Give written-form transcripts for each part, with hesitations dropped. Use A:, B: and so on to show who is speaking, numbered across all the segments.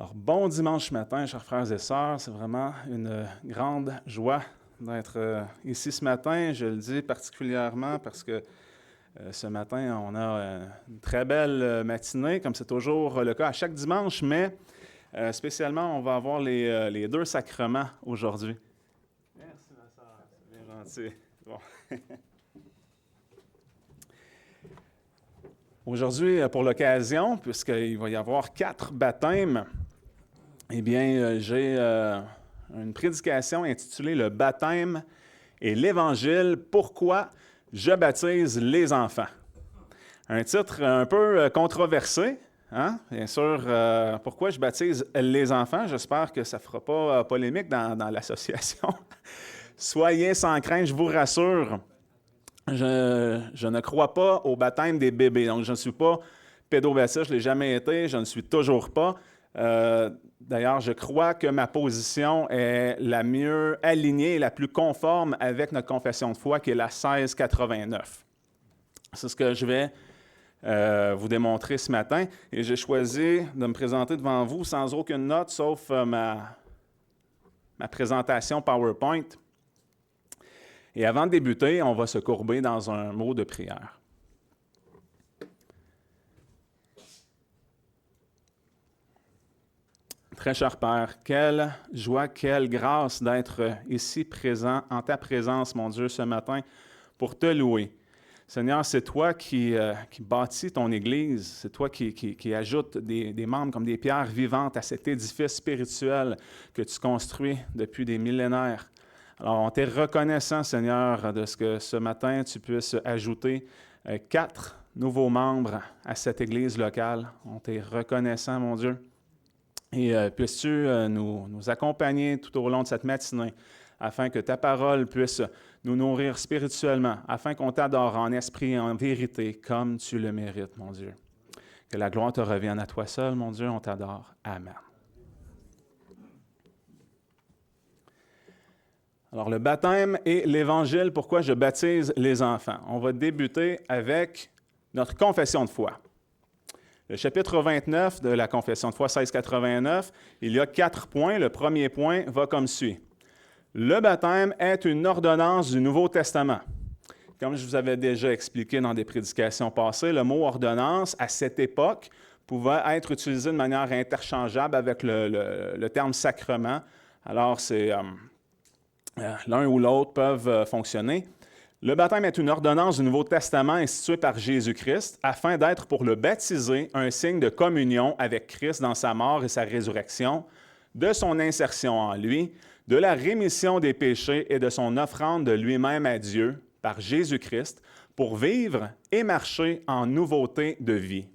A: Alors, bon dimanche matin, chers frères et sœurs. C'est vraiment une grande joie d'être ici ce matin. Je le dis particulièrement parce que ce matin, on a une très belle matinée, comme c'est toujours le cas à chaque dimanche, mais spécialement, on va avoir les deux sacrements aujourd'hui. Merci, ma sœur. C'est bien gentil. Bon. Aujourd'hui, pour l'occasion, puisqu'il va y avoir 4 baptêmes, eh bien, j'ai une prédication intitulée « Le baptême et l'Évangile, pourquoi je baptise les enfants ». Un titre un peu controversé, hein? Bien sûr, pourquoi je baptise les enfants? J'espère que ça ne fera pas polémique dans l'association. Soyez sans crainte, je vous rassure. Je ne crois pas au baptême des bébés. Donc, je ne suis pas pédobaptiste, je ne l'ai jamais été, je ne suis toujours pas. D'ailleurs, je crois que ma position est la mieux alignée et la plus conforme avec notre confession de foi, qui est la 1689. C'est ce que je vais vous démontrer ce matin. Et j'ai choisi de me présenter devant vous sans aucune note, sauf ma présentation PowerPoint. Et avant de débuter, on va se courber dans un mot de prière. Très cher Père, quelle joie, quelle grâce d'être ici présent, en ta présence, mon Dieu, ce matin, pour te louer. Seigneur, c'est toi qui bâtis ton Église, c'est toi qui ajoutes des membres comme des pierres vivantes à cet édifice spirituel que tu construis depuis des millénaires. Alors, on t'est reconnaissant, Seigneur, de ce que ce matin, tu puisses ajouter 4 nouveaux membres à cette Église locale. On t'est reconnaissant, mon Dieu. Et puisses-tu nous accompagner tout au long de cette matinée, afin que ta parole puisse nous nourrir spirituellement, afin qu'on t'adore en esprit et en vérité, comme tu le mérites, mon Dieu. Que la gloire te revienne à toi seul, mon Dieu, on t'adore. Amen. Alors, le baptême et l'Évangile, pourquoi je baptise les enfants? On va débuter avec notre confession de foi. Le chapitre 29 de la confession de foi 1689, il y a 4 points. Le premier point va comme suit. Le baptême est une ordonnance du Nouveau Testament. Comme je vous avais déjà expliqué dans des prédications passées, le mot ordonnance, à cette époque, pouvait être utilisé de manière interchangeable avec le terme sacrement. Alors, c'est l'un ou l'autre peuvent fonctionner. Le baptême est une ordonnance du Nouveau Testament instituée par Jésus-Christ afin d'être pour le baptisé un signe de communion avec Christ dans sa mort et sa résurrection, de son insertion en lui, de la rémission des péchés et de son offrande de lui-même à Dieu par Jésus-Christ pour vivre et marcher en nouveauté de vie.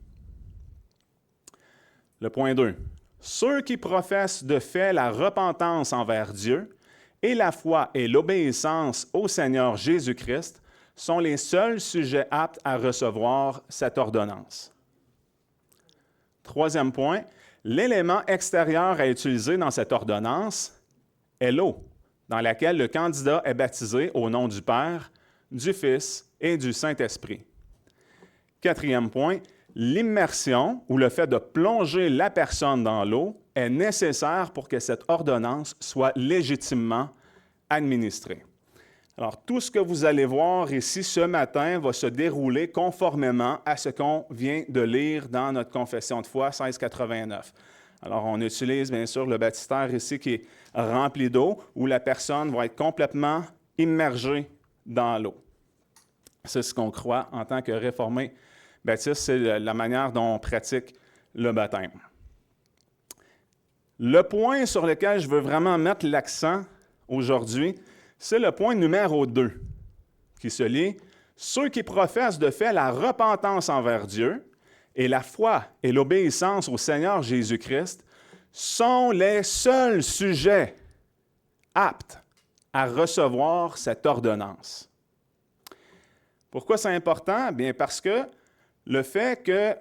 A: Le point 2. Ceux qui professent de fait la repentance envers Dieu et la foi et l'obéissance au Seigneur Jésus-Christ sont les seuls sujets aptes à recevoir cette ordonnance. Troisième point, l'élément extérieur à utiliser dans cette ordonnance est l'eau, dans laquelle le candidat est baptisé au nom du Père, du Fils et du Saint-Esprit. Quatrième point, l'immersion ou le fait de plonger la personne dans l'eau est nécessaire pour que cette ordonnance soit légitimement administrée. Alors, tout ce que vous allez voir ici ce matin va se dérouler conformément à ce qu'on vient de lire dans notre confession de foi 1689. Alors, on utilise bien sûr le baptistère ici qui est rempli d'eau, où la personne va être complètement immergée dans l'eau. C'est ce qu'on croit en tant que réformé baptiste, c'est la manière dont on pratique le baptême. Le point sur lequel je veux vraiment mettre l'accent aujourd'hui, c'est le point numéro 2, qui se lit « Ceux qui professent de fait la repentance envers Dieu et la foi et l'obéissance au Seigneur Jésus-Christ sont les seuls sujets aptes à recevoir cette ordonnance. » Pourquoi c'est important? Bien parce que le fait que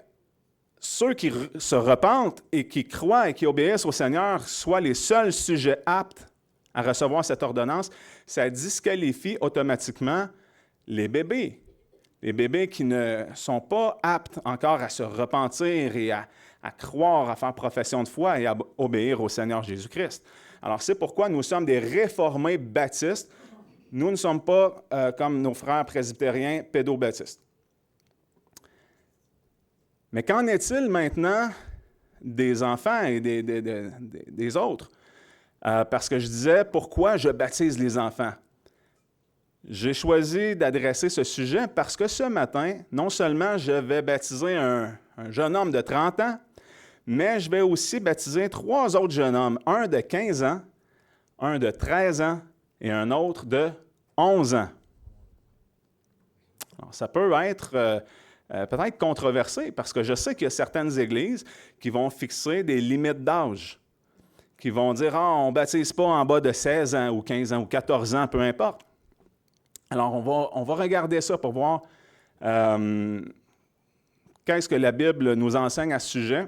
A: ceux qui se repentent et qui croient et qui obéissent au Seigneur soient les seuls sujets aptes à recevoir cette ordonnance, ça disqualifie automatiquement les bébés, Les bébés qui ne sont pas aptes encore à se repentir et à croire, à faire profession de foi et à obéir au Seigneur Jésus-Christ. Alors, c'est pourquoi nous sommes des réformés baptistes. Nous ne sommes pas, comme nos frères presbytériens, pédobaptistes. Mais qu'en est-il maintenant des enfants et des autres? Parce que je disais, pourquoi je baptise les enfants? J'ai choisi d'adresser ce sujet parce que ce matin, non seulement je vais baptiser un jeune homme de 30 ans, mais je vais aussi baptiser 3 autres jeunes hommes, un de 15 ans, un de 13 ans et un autre de 11 ans. Alors, ça peut être peut-être controversé parce que je sais qu'il y a certaines églises qui vont fixer des limites d'âge, qui vont dire « Ah, on ne baptise pas en bas de 16 ans ou 15 ans ou 14 ans, peu importe. » Alors, on va regarder ça pour voir qu'est-ce que la Bible nous enseigne à ce sujet.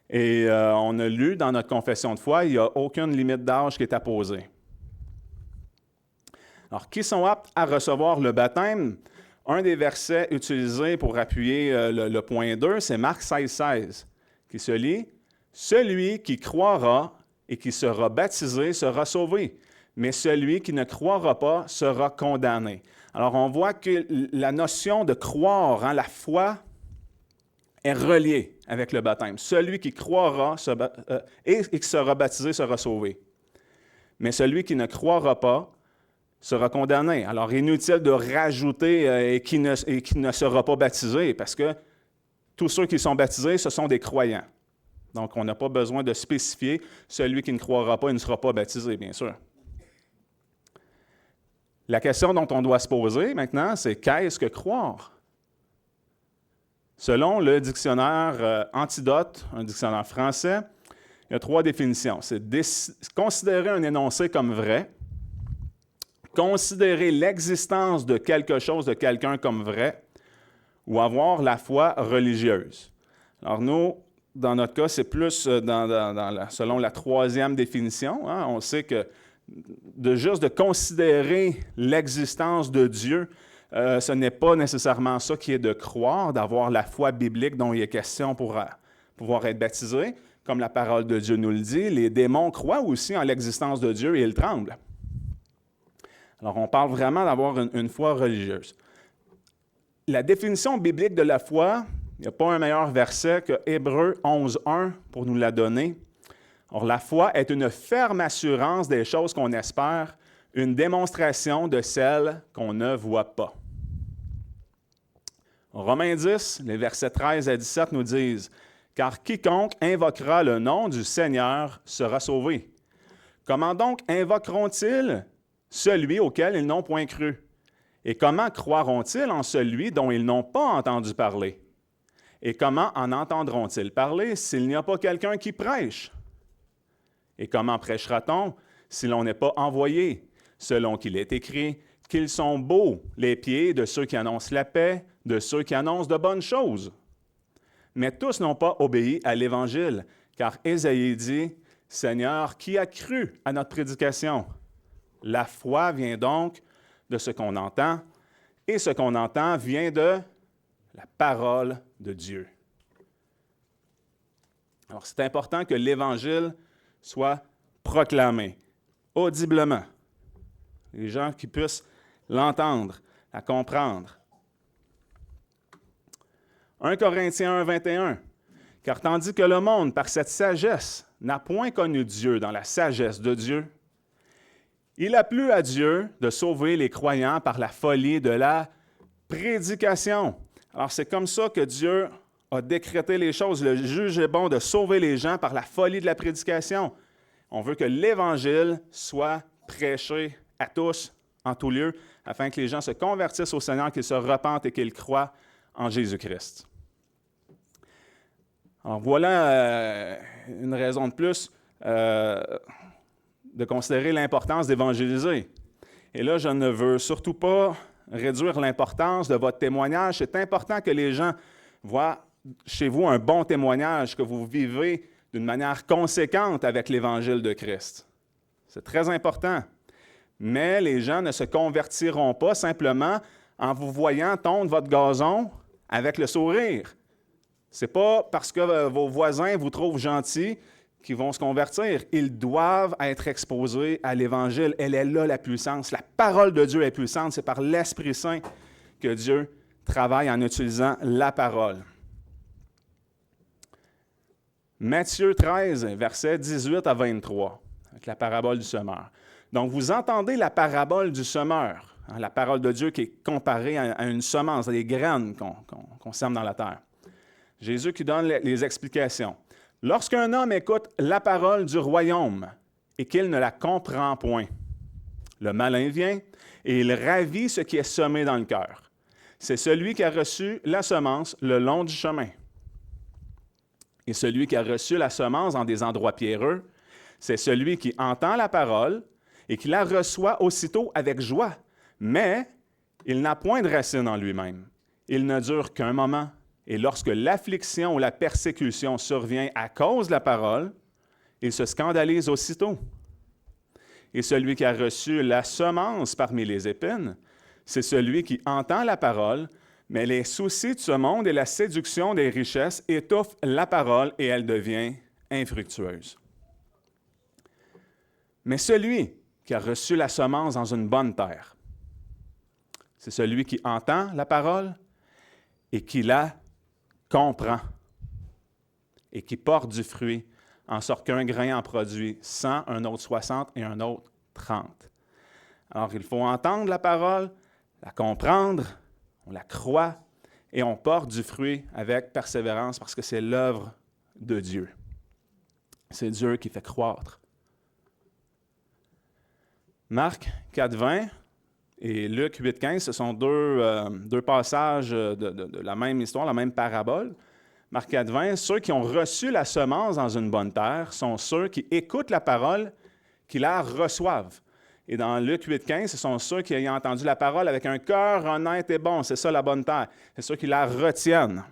A: Et on a lu dans notre confession de foi, il n'y a aucune limite d'âge qui est apposée. Alors, qui sont aptes à recevoir le baptême? Un des versets utilisés pour appuyer le point 2, c'est Marc 16, qui se lit « Celui qui croira et qui sera baptisé sera sauvé, mais celui qui ne croira pas sera condamné. » Alors, on voit que la notion de croire, la foi, est reliée avec le baptême. Celui qui croira et qui sera baptisé sera sauvé. Mais celui qui ne croira pas sera condamné. Alors, inutile de rajouter et qui ne sera pas baptisé, parce que tous ceux qui sont baptisés, ce sont des croyants. Donc, on n'a pas besoin de spécifier celui qui ne croira pas et ne sera pas baptisé, bien sûr. La question dont on doit se poser maintenant, c'est qu'est-ce que croire? Selon le dictionnaire Antidote, un dictionnaire français, il y a 3 définitions. C'est considérer un énoncé comme vrai, considérer l'existence de quelque chose, de quelqu'un comme vrai, ou avoir la foi religieuse. Alors nous, dans notre cas, c'est plus selon la 3e définition. Hein, on sait que juste de considérer l'existence de Dieu, ce n'est pas nécessairement ça qui est de croire, d'avoir la foi biblique dont il est question pour pouvoir être baptisé. Comme la parole de Dieu nous le dit, les démons croient aussi en l'existence de Dieu et ils tremblent. Alors, on parle vraiment d'avoir une foi religieuse. La définition biblique de la foi, il n'y a pas un meilleur verset que Hébreux 11.1 pour nous la donner. Or, la foi est une ferme assurance des choses qu'on espère, une démonstration de celles qu'on ne voit pas. Romains 10, les versets 13 à 17 nous disent « Car quiconque invoquera le nom du Seigneur sera sauvé. Comment donc invoqueront-ils celui auquel ils n'ont point cru? Et comment croiront-ils en celui dont ils n'ont pas entendu parler? Et comment en entendront-ils parler s'il n'y a pas quelqu'un qui prêche? Et comment prêchera-t-on si l'on n'est pas envoyé? Selon qu'il est écrit, qu'ils sont beaux les pieds de ceux qui annoncent la paix, de ceux qui annoncent de bonnes choses. Mais tous n'ont pas obéi à l'Évangile, car Ésaïe dit, « Seigneur, qui a cru à notre prédication? » La foi vient donc de ce qu'on entend, et ce qu'on entend vient de la parole de Dieu. Alors, c'est important que l'Évangile soit proclamé audiblement. Les gens qui puissent l'entendre, la comprendre. 1 Corinthiens 1.21. « Car tandis que le monde, par cette sagesse, n'a point connu Dieu dans la sagesse de Dieu, il a plu à Dieu de sauver les croyants par la folie de la prédication. » Alors, c'est comme ça que Dieu a décrété les choses. Le juge est bon de sauver les gens par la folie de la prédication. On veut que l'Évangile soit prêché à tous, en tout lieu, afin que les gens se convertissent au Seigneur, qu'ils se repentent et qu'ils croient en Jésus-Christ. Alors voilà une raison de plus de considérer l'importance d'évangéliser. Et là, je ne veux surtout pas réduire l'importance de votre témoignage. C'est important que les gens voient chez vous un bon témoignage, que vous vivez d'une manière conséquente avec l'Évangile de Christ. C'est très important. Mais les gens ne se convertiront pas simplement en vous voyant tondre votre gazon avec le sourire. Ce n'est pas parce que vos voisins vous trouvent gentil qu'ils vont se convertir. Ils doivent être exposés à l'Évangile. Elle est là, la puissance. La parole de Dieu est puissante. C'est par l'Esprit Saint que Dieu travaille en utilisant la parole. Matthieu 13, versets 18 à 23, avec la parabole du semeur. Donc, vous entendez la parabole du semeur, hein, la parole de Dieu qui est comparée à une semence, à des graines qu'on sème dans la terre. Jésus qui donne les explications. Lorsqu'un homme écoute la parole du royaume et qu'il ne la comprend point, le malin vient et il ravit ce qui est semé dans le cœur. C'est celui qui a reçu la semence le long du chemin. Et celui qui a reçu la semence dans des endroits pierreux, c'est celui qui entend la parole et qui la reçoit aussitôt avec joie. Mais il n'a point de racine en lui-même. Il ne dure qu'un moment. Et lorsque l'affliction ou la persécution survient à cause de la parole, il se scandalise aussitôt. Et celui qui a reçu la semence parmi les épines, c'est celui qui entend la parole, mais les soucis de ce monde et la séduction des richesses étouffent la parole et elle devient infructueuse. Mais celui qui a reçu la semence dans une bonne terre, c'est celui qui entend la parole et qui la comprend et qui porte du fruit, en sorte qu'un grain en produit 100, un autre 60 et un autre 30. Alors, il faut entendre la parole, la comprendre, on la croit et on porte du fruit avec persévérance parce que c'est l'œuvre de Dieu. C'est Dieu qui fait croître. Marc 4,20 et Luc 8,15, ce sont deux passages de la même histoire, la même parabole. Marc 4,20, ceux qui ont reçu la semence dans une bonne terre sont ceux qui écoutent la parole, qui la reçoivent. Et dans Luc 8,15, ce sont ceux qui ayant entendu la parole avec un cœur honnête et bon. C'est ça la bonne terre. C'est ceux qui la retiennent.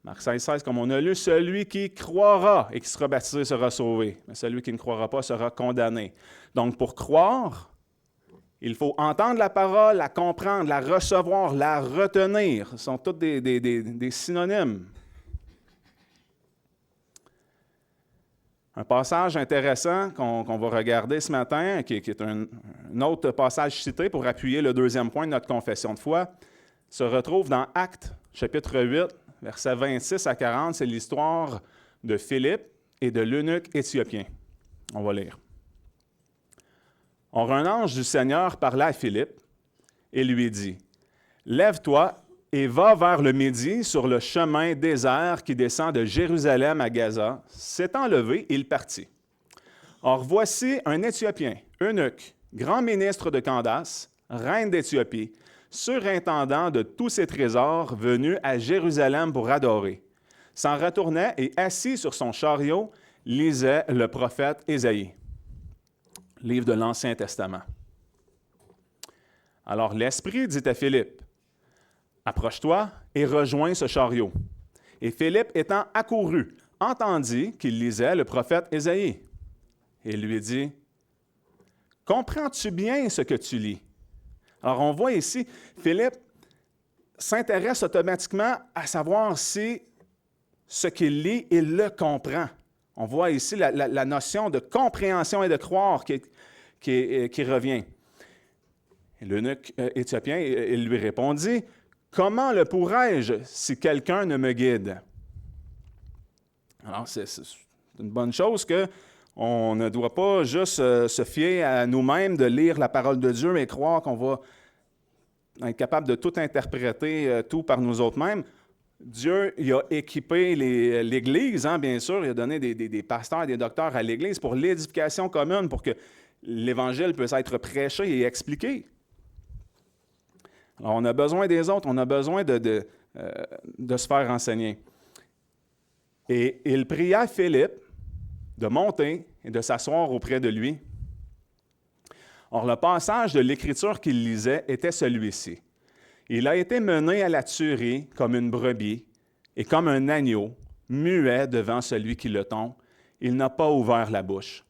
A: Marc 16, comme on a lu, celui qui croira et qui sera baptisé sera sauvé. Mais celui qui ne croira pas sera condamné. Donc, pour croire, il faut entendre la parole, la comprendre, la recevoir, la retenir. Ce sont tous des synonymes. Un passage intéressant qu'on va regarder ce matin, qui est un autre passage cité pour appuyer le deuxième point de notre confession de foi, se retrouve dans Actes, chapitre 8, versets 26 à 40. C'est l'histoire de Philippe et de l'eunuque éthiopien. On va lire. Or, un ange du Seigneur parla à Philippe et lui dit, « Lève-toi et va vers le midi sur le chemin désert qui descend de Jérusalem à Gaza. » S'étant levé, il partit. Or, voici un Éthiopien, eunuque, grand ministre de Candace, reine d'Éthiopie, surintendant de tous ses trésors, venu à Jérusalem pour adorer. S'en retournait et, assis sur son chariot, lisait le prophète Ésaïe, livre de l'Ancien Testament. Alors l'Esprit dit à Philippe, « Approche-toi et rejoins ce chariot. » Et Philippe, étant accouru, entendit qu'il lisait le prophète Ésaïe. Et il lui dit, « Comprends-tu bien ce que tu lis? » Alors on voit ici, Philippe s'intéresse automatiquement à savoir si ce qu'il lit, il le comprend. On voit ici la notion de compréhension et de croire qui revient. L'eunuque éthiopien, il lui répondit, « Comment le pourrais-je si quelqu'un ne me guide? » Alors, c'est une bonne chose qu'on ne doit pas juste se fier à nous-mêmes de lire la parole de Dieu et croire qu'on va être capable de tout interpréter, tout par nous autres mêmes. Dieu il a équipé l'Église, hein, bien sûr, il a donné des pasteurs, des docteurs à l'Église pour l'édification commune, pour que l'Évangile puisse être prêché et expliqué. Alors, on a besoin des autres, on a besoin de se faire enseigner. Et il pria Philippe de monter et de s'asseoir auprès de lui. Or, le passage de l'Écriture qu'il lisait était celui-ci. Il a été mené à la tuerie comme une brebis et comme un agneau, muet devant celui qui le tond. Il n'a pas ouvert la bouche.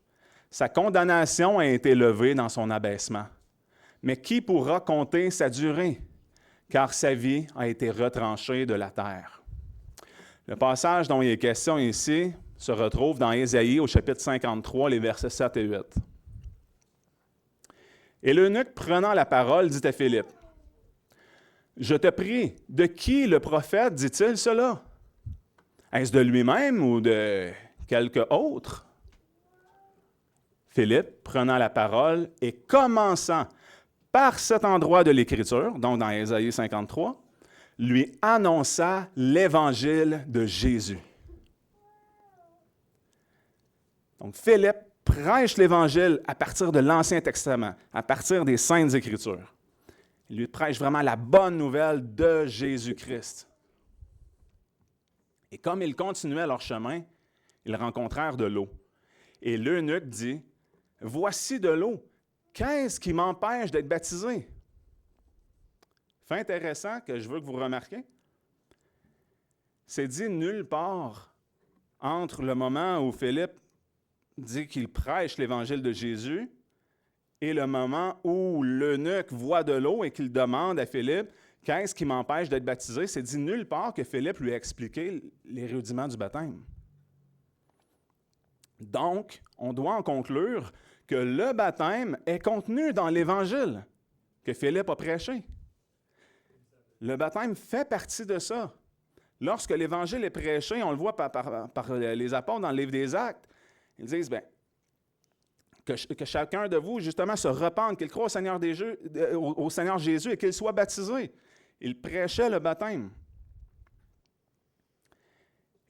A: Sa condamnation a été levée dans son abaissement. Mais qui pourra compter sa durée? Car sa vie a été retranchée de la terre. Le passage dont il est question ici se retrouve dans Ésaïe au chapitre 53, les versets 7 et 8. Et l'eunuque, prenant la parole, dit à Philippe, « Je te prie, de qui le prophète dit-il cela? Est-ce de lui-même ou de quelque autre? » Philippe, prenant la parole et commençant par cet endroit de l'Écriture, donc dans Ésaïe 53, lui annonça l'Évangile de Jésus. Donc Philippe prêche l'Évangile à partir de l'Ancien Testament, à partir des Saintes Écritures. Il lui prêche vraiment la bonne nouvelle de Jésus-Christ. Et comme ils continuaient leur chemin, ils rencontrèrent de l'eau. Et l'eunuque dit, « Voici de l'eau. Qu'est-ce qui m'empêche d'être baptisé? » Fait intéressant que je veux que vous remarquiez. C'est dit nulle part entre le moment où Philippe dit qu'il prêche l'Évangile de Jésus et le moment où l'eunuque voit de l'eau et qu'il demande à Philippe « Qu'est-ce qui m'empêche d'être baptisé? » C'est dit nulle part que Philippe lui a expliqué les rudiments du baptême. Donc, on doit en conclure que le baptême est contenu dans l'Évangile que Philippe a prêché. Le baptême fait partie de ça. Lorsque l'Évangile est prêché, on le voit par les apôtres dans le livre des Actes, ils disent que chacun de vous, justement, se repente, qu'il croit au Seigneur Jésus et qu'il soit baptisé. Il prêchait le baptême.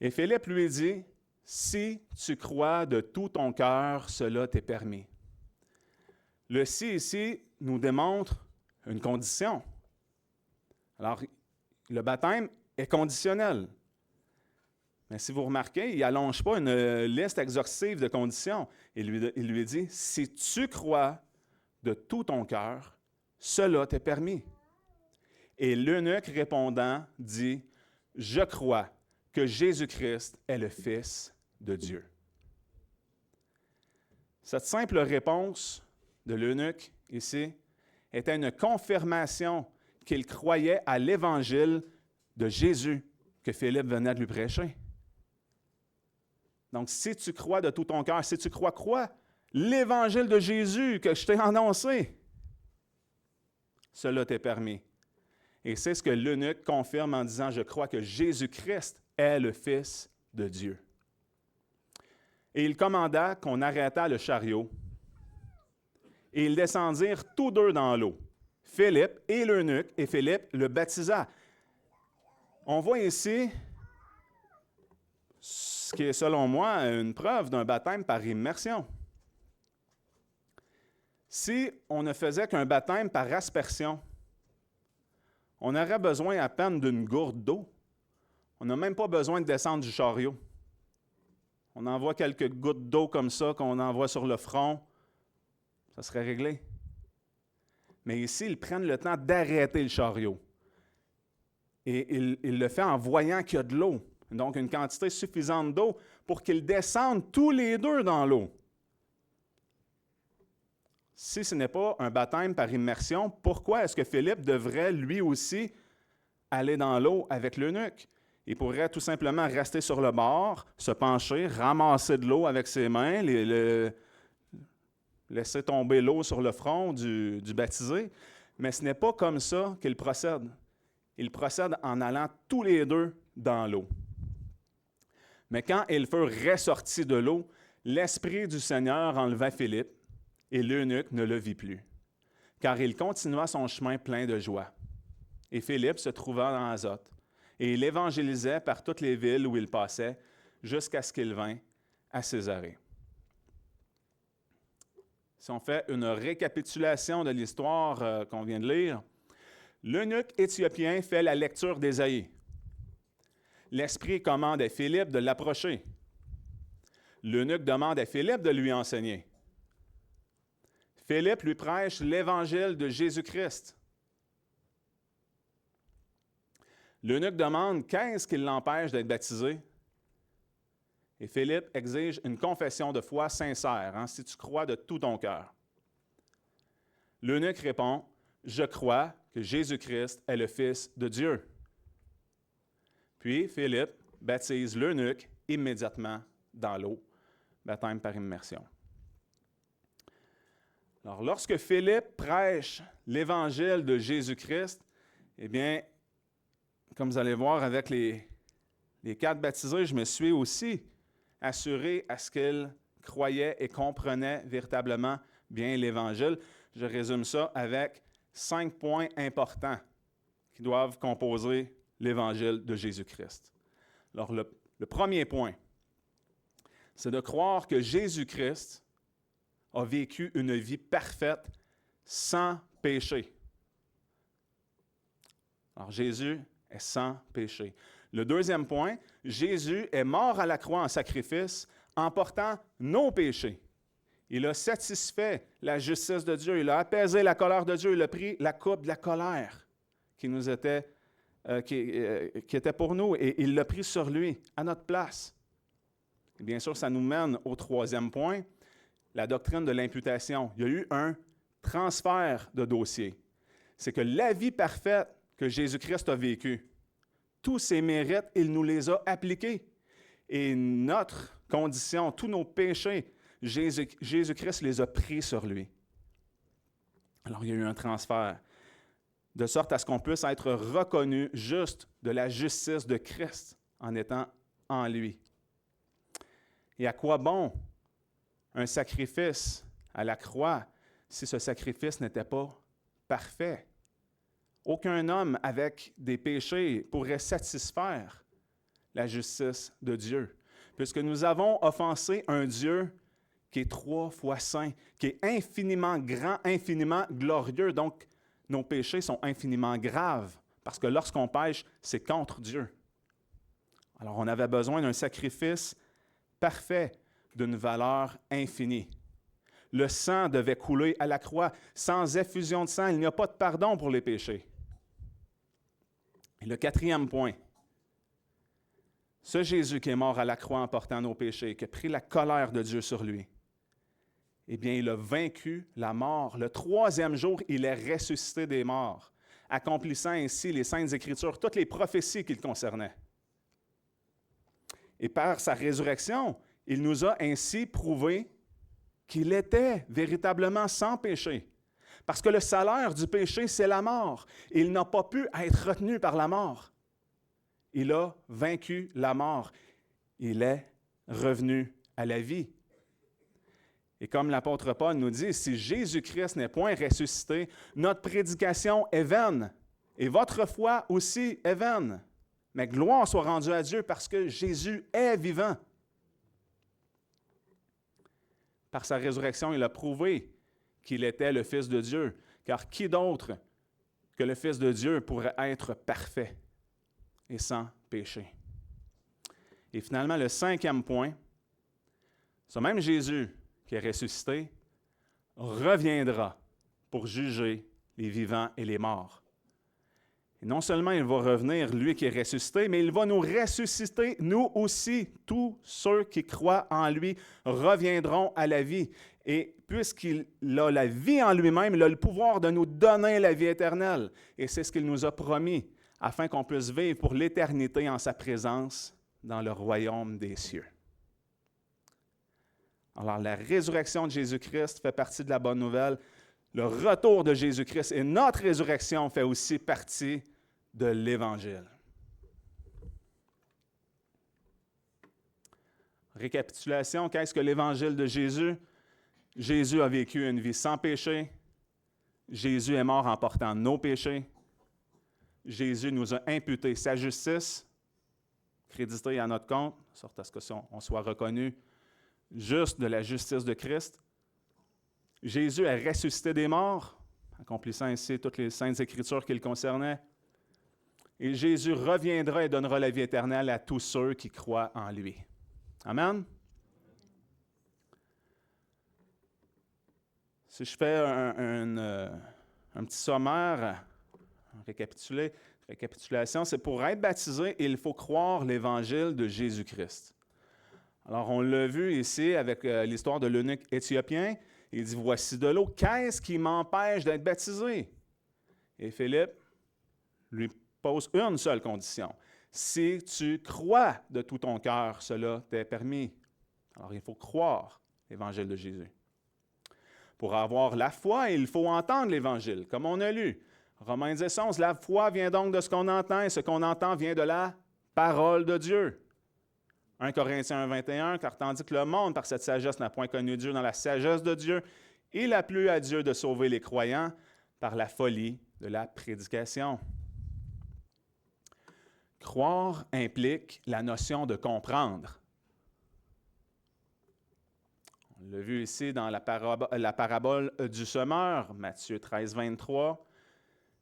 A: Et Philippe lui dit, « Si tu crois de tout ton cœur, cela t'est permis. » Le « si » ici nous démontre une condition. Alors, le baptême est conditionnel. Mais si vous remarquez, il n'allonge pas une liste exhaustive de conditions. Il lui dit, « Si tu crois de tout ton cœur, cela t'est permis. » Et l'eunuque répondant dit, « Je crois que Jésus-Christ est le Fils de Dieu. » Cette simple réponse de l'eunuque ici était une confirmation qu'il croyait à l'Évangile de Jésus que Philippe venait de lui prêcher. Donc, si tu crois de tout ton cœur, si tu crois quoi? L'Évangile de Jésus que je t'ai annoncé, cela t'est permis. Et c'est ce que l'eunuque confirme en disant, « Je crois que Jésus-Christ est le Fils de Dieu. » Et il commanda qu'on arrêtât le chariot. Et ils descendirent tous deux dans l'eau, Philippe et l'eunuque, et Philippe le baptisa. On voit ici ce qui est, selon moi, une preuve d'un baptême par immersion. Si on ne faisait qu'un baptême par aspersion, on aurait besoin à peine d'une gourde d'eau. On n'a même pas besoin de descendre du chariot. On envoie quelques gouttes d'eau comme ça qu'on envoie sur le front, ça serait réglé. Mais ici, ils prennent le temps d'arrêter le chariot. Et il le fait en voyant qu'il y a de l'eau. Donc, une quantité suffisante d'eau pour qu'ils descendent tous les deux dans l'eau. Si ce n'est pas un baptême par immersion, pourquoi est-ce que Philippe devrait lui aussi aller dans l'eau avec l'eunuque? Il pourrait tout simplement rester sur le bord, se pencher, ramasser de l'eau avec ses mains, laisser tomber l'eau sur le front du baptisé. Mais ce n'est pas comme ça qu'il procède. Il procède en allant tous les deux dans l'eau. Mais quand ils furent ressortis de l'eau, l'Esprit du Seigneur enleva Philippe, et l'eunuque ne le vit plus, car il continua son chemin plein de joie. Et Philippe se trouva dans Azote, et il évangélisait par toutes les villes où il passait, jusqu'à ce qu'il vînt à Césarée. Si on fait une récapitulation de l'histoire qu'on vient de lire, l'eunuque éthiopien fait la lecture d'Ésaïe. L'Esprit commande à Philippe de l'approcher. L'eunuque demande à Philippe de lui enseigner. Philippe lui prêche l'Évangile de Jésus-Christ. L'eunuque demande qu'est-ce qui l'empêche d'être baptisé. Et Philippe exige une confession de foi sincère, si tu crois de tout ton cœur. L'eunuque répond, « Je crois que Jésus-Christ est le Fils de Dieu. » Puis Philippe baptise l'eunuque immédiatement dans l'eau, baptême par immersion. Alors, lorsque Philippe prêche l'Évangile de Jésus-Christ, eh bien, comme vous allez voir avec les 4 baptisés, je me suis aussi assuré à ce qu'ils croyaient et comprenaient véritablement bien l'Évangile. Je résume ça avec 5 points importants qui doivent composer l'Évangile de Jésus-Christ. Alors, le premier point, c'est de croire que Jésus-Christ a vécu une vie parfaite sans péché. Alors, Jésus est sans péché. Le deuxième point, Jésus est mort à la croix en sacrifice en portant nos péchés. Il a satisfait la justice de Dieu, il a apaisé la colère de Dieu, il a pris la coupe de la colère qui était pour nous et il l'a pris sur lui, à notre place. Et bien sûr, ça nous mène au troisième point, la doctrine de l'imputation. Il y a eu un transfert de dossier. C'est que la vie parfaite que Jésus-Christ a vécue, tous ses mérites, il nous les a appliqués. Et notre condition, tous nos péchés, Jésus-Christ les a pris sur lui. Alors, il y a eu un transfert, de sorte à ce qu'on puisse être reconnu juste de la justice de Christ en étant en lui. Et à quoi bon un sacrifice à la croix si ce sacrifice n'était pas parfait? Aucun homme avec des péchés pourrait satisfaire la justice de Dieu, puisque nous avons offensé un Dieu qui est 3 fois saint, qui est infiniment grand, infiniment glorieux. Donc, nos péchés sont infiniment graves, parce que lorsqu'on pêche, c'est contre Dieu. Alors, on avait besoin d'un sacrifice parfait, d'une valeur infinie. Le sang devait couler à la croix. Sans effusion de sang, il n'y a pas de pardon pour les péchés. Et le quatrième point, ce Jésus qui est mort à la croix en portant nos péchés, qui a pris la colère de Dieu sur lui, eh bien, il a vaincu la mort. Le 3e jour, il est ressuscité des morts, accomplissant ainsi les Saintes Écritures, toutes les prophéties qui le concernaient. Et par sa résurrection, il nous a ainsi prouvé qu'il était véritablement sans péché. Parce que le salaire du péché, c'est la mort. Il n'a pas pu être retenu par la mort. Il a vaincu la mort. Il est revenu à la vie. Et comme l'apôtre Paul nous dit, si Jésus-Christ n'est point ressuscité, notre prédication est vaine. Et votre foi aussi est vaine. Mais gloire soit rendue à Dieu parce que Jésus est vivant. Par sa résurrection, il a prouvé qu'il était le Fils de Dieu. Car qui d'autre que le Fils de Dieu pourrait être parfait et sans péché? Et finalement, le 5e point, ce même Jésus qui est ressuscité reviendra pour juger les vivants et les morts. Et non seulement il va revenir, lui qui est ressuscité, mais il va nous ressusciter, nous aussi. Tous ceux qui croient en lui reviendront à la vie. Et puisqu'il a la vie en lui-même, il a le pouvoir de nous donner la vie éternelle. Et c'est ce qu'il nous a promis, afin qu'on puisse vivre pour l'éternité en sa présence dans le royaume des cieux. Alors, la résurrection de Jésus-Christ fait partie de la bonne nouvelle. Le retour de Jésus-Christ et notre résurrection fait aussi partie de l'Évangile. Récapitulation, qu'est-ce que l'Évangile de Jésus? Jésus a vécu une vie sans péché. Jésus est mort en portant nos péchés. Jésus nous a imputé sa justice, créditée à notre compte, de sorte à ce qu'on soit reconnu juste de la justice de Christ. Jésus a ressuscité des morts, accomplissant ainsi toutes les saintes Écritures qui le concernaient. Et Jésus reviendra et donnera la vie éternelle à tous ceux qui croient en lui. Amen. Si je fais un petit sommaire, récapitulation, c'est pour être baptisé, il faut croire l'Évangile de Jésus-Christ. Alors, on l'a vu ici avec l'histoire de l'eunuque éthiopien. Il dit, voici de l'eau, qu'est-ce qui m'empêche d'être baptisé? Et Philippe lui pose une seule condition. Si tu crois de tout ton cœur, cela t'est permis. Alors, il faut croire l'Évangile de Jésus. Pour avoir la foi, il faut entendre l'Évangile, comme on a lu. Romains 10, 11, la foi vient donc de ce qu'on entend, et ce qu'on entend vient de la parole de Dieu. 1 Corinthiens 1, 21, car tandis que le monde, par cette sagesse, n'a point connu Dieu dans la sagesse de Dieu, il a plu à Dieu de sauver les croyants par la folie de la prédication. Croire implique la notion de comprendre. On l'a vu ici dans la parabole du semeur, Matthieu 13, 23.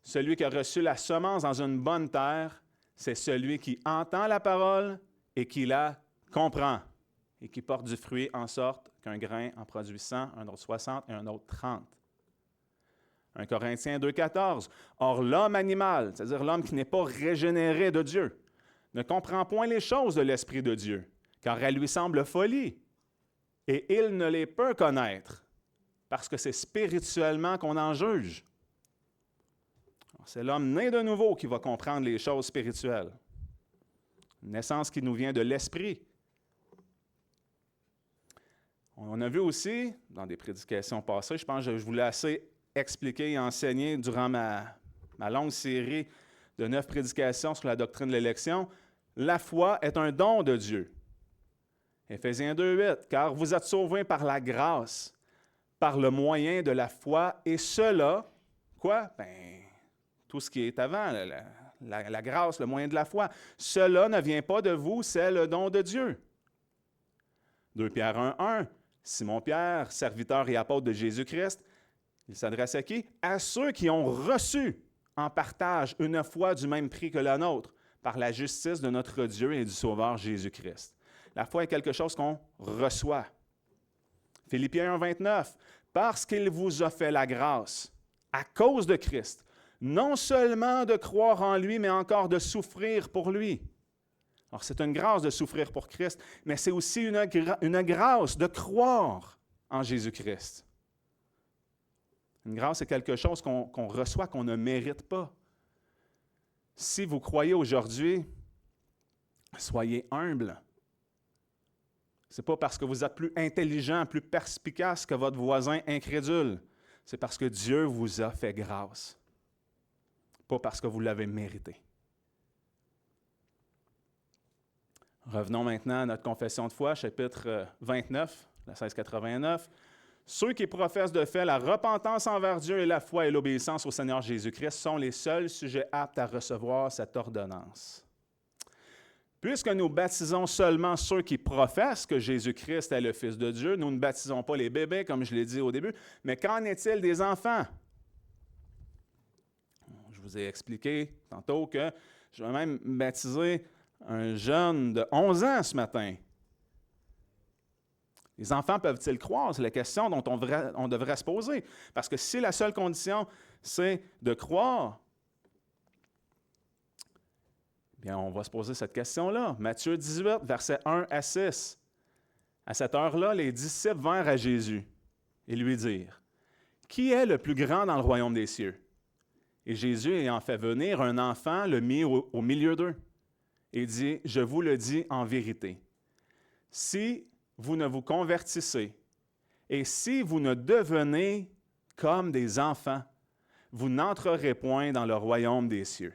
A: Celui qui a reçu la semence dans une bonne terre, c'est celui qui entend la parole et qui la comprend et qui porte du fruit en sorte qu'un grain en produit 100, un autre 60 et un autre 30. 1 Corinthiens 2, 14. Or, l'homme animal, c'est-à-dire l'homme qui n'est pas régénéré de Dieu, ne comprend point les choses de l'Esprit de Dieu, car elles lui semblent folie, et il ne les peut connaître, parce que c'est spirituellement qu'on en juge. C'est l'homme né de nouveau qui va comprendre les choses spirituelles. Une naissance qui nous vient de l'Esprit. On a vu aussi, dans des prédications passées, je pense que je vous l'ai assez expliqué et enseigné durant ma longue série de 9 prédications sur la doctrine de l'élection, la foi est un don de Dieu. Éphésiens 2, 8, car vous êtes sauvés par la grâce, par le moyen de la foi, et cela, quoi? Tout ce qui est avant, la grâce, le moyen de la foi. Cela ne vient pas de vous, c'est le don de Dieu. 2 Pierre 1, 1, Simon-Pierre, serviteur et apôtre de Jésus-Christ, il s'adresse à qui? À ceux qui ont reçu en partage une foi du même prix que la nôtre, par la justice de notre Dieu et du Sauveur Jésus-Christ. La foi est quelque chose qu'on reçoit. Philippiens 1, 29, parce qu'il vous a fait la grâce, à cause de Christ, non seulement de croire en lui, mais encore de souffrir pour lui. Alors, c'est une grâce de souffrir pour Christ, mais c'est aussi une grâce de croire en Jésus-Christ. Une grâce, c'est quelque chose qu'on reçoit, qu'on ne mérite pas. Si vous croyez aujourd'hui, soyez humble. Ce n'est pas parce que vous êtes plus intelligent, plus perspicace que votre voisin incrédule. C'est parce que Dieu vous a fait grâce. Pas parce que vous l'avez mérité. Revenons maintenant à notre confession de foi, chapitre 29, la 1689. Ceux qui professent de fait la repentance envers Dieu et la foi et l'obéissance au Seigneur Jésus-Christ sont les seuls sujets aptes à recevoir cette ordonnance. Puisque nous baptisons seulement ceux qui professent que Jésus-Christ est le Fils de Dieu, nous ne baptisons pas les bébés, comme je l'ai dit au début, mais qu'en est-il des enfants? Je vous ai expliqué tantôt que je vais même baptiser un jeune de 11 ans ce matin. Les enfants peuvent-ils croire? C'est la question dont on devrait se poser. Parce que si la seule condition, c'est de croire, bien, on va se poser cette question-là. Matthieu 18, versets 1 à 6. À cette heure-là, les disciples vinrent à Jésus et lui dirent, « Qui est le plus grand dans le royaume des cieux? » Et Jésus, ayant fait venir un enfant, le mit au milieu d'eux et dit, « Je vous le dis en vérité, si vous ne vous convertissez et si vous ne devenez comme des enfants, vous n'entrerez point dans le royaume des cieux.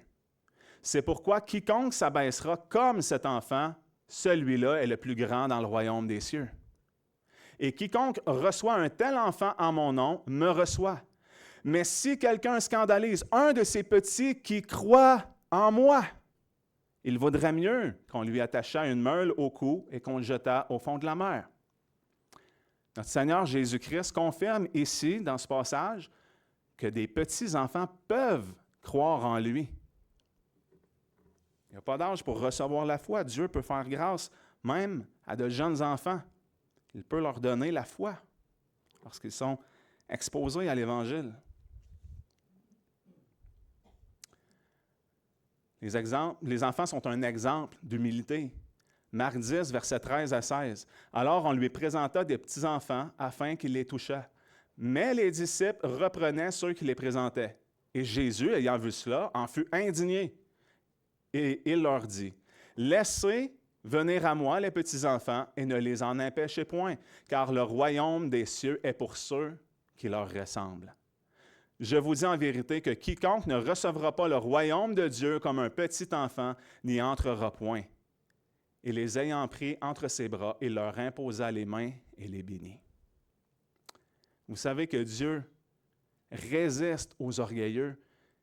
A: C'est pourquoi quiconque s'abaissera comme cet enfant, celui-là est le plus grand dans le royaume des cieux. Et quiconque reçoit un tel enfant en mon nom, me reçoit. Mais si quelqu'un scandalise un de ces petits qui croient en moi, il vaudrait mieux qu'on lui attachât une meule au cou et qu'on le jetât au fond de la mer. » Notre Seigneur Jésus-Christ confirme ici, dans ce passage, que des petits-enfants peuvent croire en lui. Il n'y a pas d'âge pour recevoir la foi. Dieu peut faire grâce même à de jeunes enfants. Il peut leur donner la foi lorsqu'ils sont exposés à l'Évangile. Les enfants sont un exemple d'humilité. Marc 10, versets 13 à 16. Alors on lui présenta des petits-enfants afin qu'il les touchât. Mais les disciples reprenaient ceux qui les présentaient. Et Jésus, ayant vu cela, en fut indigné. Et il leur dit, « Laissez venir à moi les petits-enfants et ne les en empêchez point, car le royaume des cieux est pour ceux qui leur ressemblent. Je vous dis en vérité que quiconque ne recevra pas le royaume de Dieu comme un petit enfant n'y entrera point. » Et les ayant pris entre ses bras, il leur imposa les mains et les bénit. Vous savez que Dieu résiste aux orgueilleux,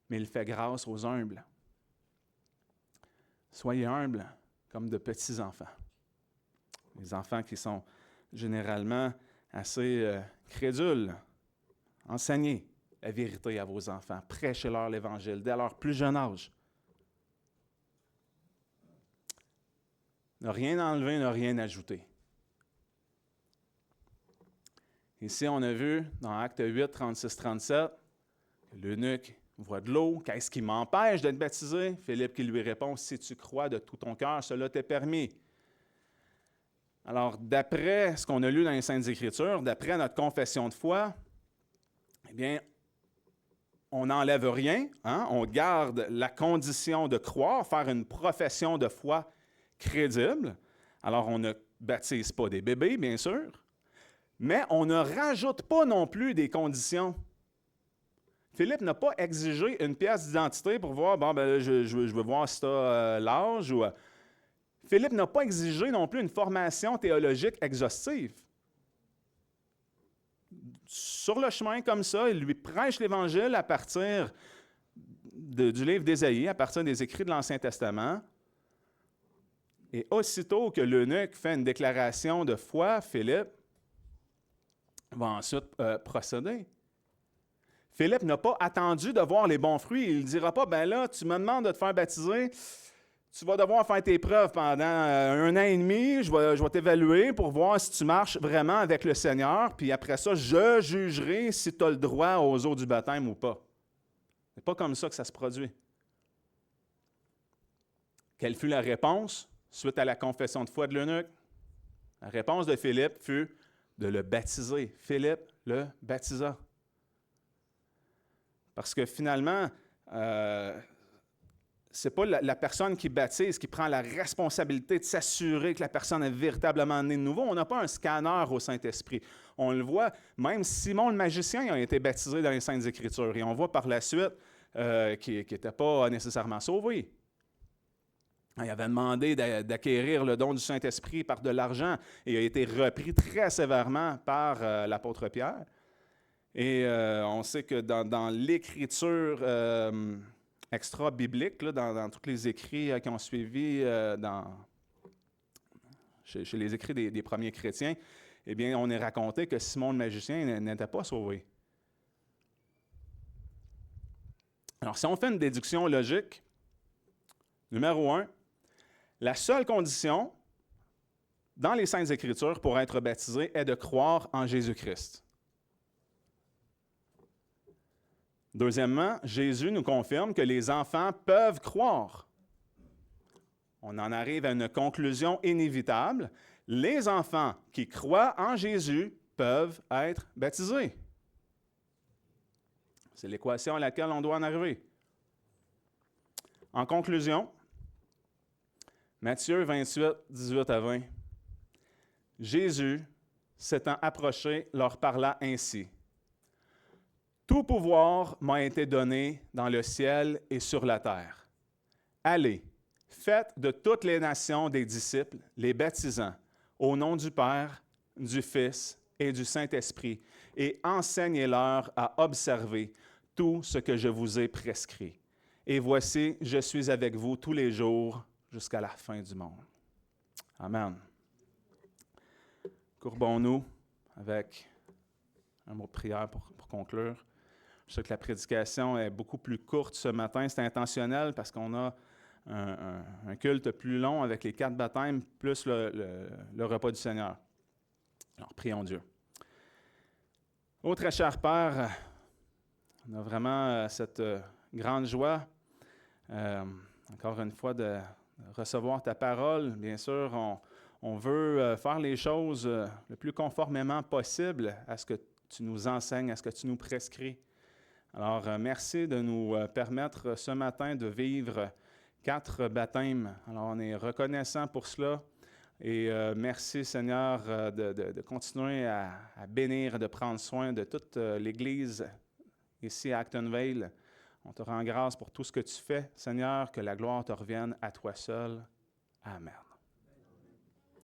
A: mais il fait grâce aux humbles. Soyez humbles comme de petits enfants. Les enfants qui sont généralement assez crédules. Enseignez la vérité à vos enfants. Prêchez-leur l'Évangile dès leur plus jeune âge. Ne rien enlever, ne rien ajouter. Ici, on a vu dans Acte 8, 36-37, que l'eunuque voit de l'eau. Qu'est-ce qui m'empêche d'être baptisé? Philippe qui lui répond, « Si tu crois de tout ton cœur, cela t'est permis. » Alors, d'après ce qu'on a lu dans les Saintes Écritures, d'après notre confession de foi, eh bien, on n'enlève rien, hein? On garde la condition de croire, faire une profession de foi crédible. Alors, on ne baptise pas des bébés, bien sûr, mais on ne rajoute pas non plus des conditions. Philippe n'a pas exigé une pièce d'identité pour voir, bon, ben, je veux voir si tu as l'âge. Philippe n'a pas exigé non plus une formation théologique exhaustive. Sur le chemin comme ça, il lui prêche l'Évangile à partir du livre d'Ésaïe, à partir des écrits de l'Ancien Testament. Et aussitôt que l'eunuque fait une déclaration de foi, Philippe va ensuite procéder. Philippe n'a pas attendu de voir les bons fruits. Il ne dira pas, « ben là, tu me demandes de te faire baptiser, tu vas devoir faire tes preuves pendant 1 an et demi, je vais t'évaluer pour voir si tu marches vraiment avec le Seigneur, puis après ça, je jugerai si tu as le droit aux eaux du baptême ou pas. » Ce n'est pas comme ça que ça se produit. Quelle fut la réponse suite à la confession de foi de l'eunuque? La réponse de Philippe fut de le baptiser. Philippe le baptisa. Parce que finalement, ce n'est pas la personne qui baptise qui prend la responsabilité de s'assurer que la personne est véritablement née de nouveau. On n'a pas un scanner au Saint-Esprit. On le voit, même Simon le magicien a été baptisé dans les Saintes Écritures. Et on voit par la suite qu'il n'était pas nécessairement sauvé. Il avait demandé d'acquérir le don du Saint-Esprit par de l'argent et a été repris très sévèrement par l'apôtre Pierre. Et on sait que dans l'Écriture extra-biblique, dans tous les écrits qui ont suivi chez les écrits des premiers chrétiens, eh bien, on est raconté que Simon le magicien n'était pas sauvé. Alors, si on fait une déduction logique, numéro 1, la seule condition dans les Saintes Écritures pour être baptisé est de croire en Jésus-Christ. Deuxièmement, Jésus nous confirme que les enfants peuvent croire. On en arrive à une conclusion inévitable. Les enfants qui croient en Jésus peuvent être baptisés. C'est l'équation à laquelle on doit en arriver. En conclusion, Matthieu 28, 18 à 20. Jésus, s'étant approché, leur parla ainsi. « Tout pouvoir m'a été donné dans le ciel et sur la terre. Allez, faites de toutes les nations des disciples, les baptisant, au nom du Père, du Fils et du Saint-Esprit, et enseignez-leur à observer tout ce que je vous ai prescrit. Et voici, je suis avec vous tous les jours jusqu'à la fin du monde. » Amen. Courbons-nous avec un mot de prière pour conclure. Je sais que la prédication est beaucoup plus courte ce matin. C'est intentionnel parce qu'on a un culte plus long avec les 4 baptêmes plus le repas du Seigneur. Alors, prions Dieu. Ô très cher Père, on a vraiment cette grande joie, encore une fois, de recevoir ta parole. Bien sûr, On veut faire les choses le plus conformément possible à ce que tu nous enseignes, à ce que tu nous prescris. Alors, merci de nous permettre ce matin de vivre 4 baptêmes. Alors, on est reconnaissant pour cela. Et merci, Seigneur, de continuer à bénir et de prendre soin de toute l'Église ici à Actonville. On te rend grâce pour tout ce que tu fais, Seigneur, que la gloire te revienne à toi seul. Amen.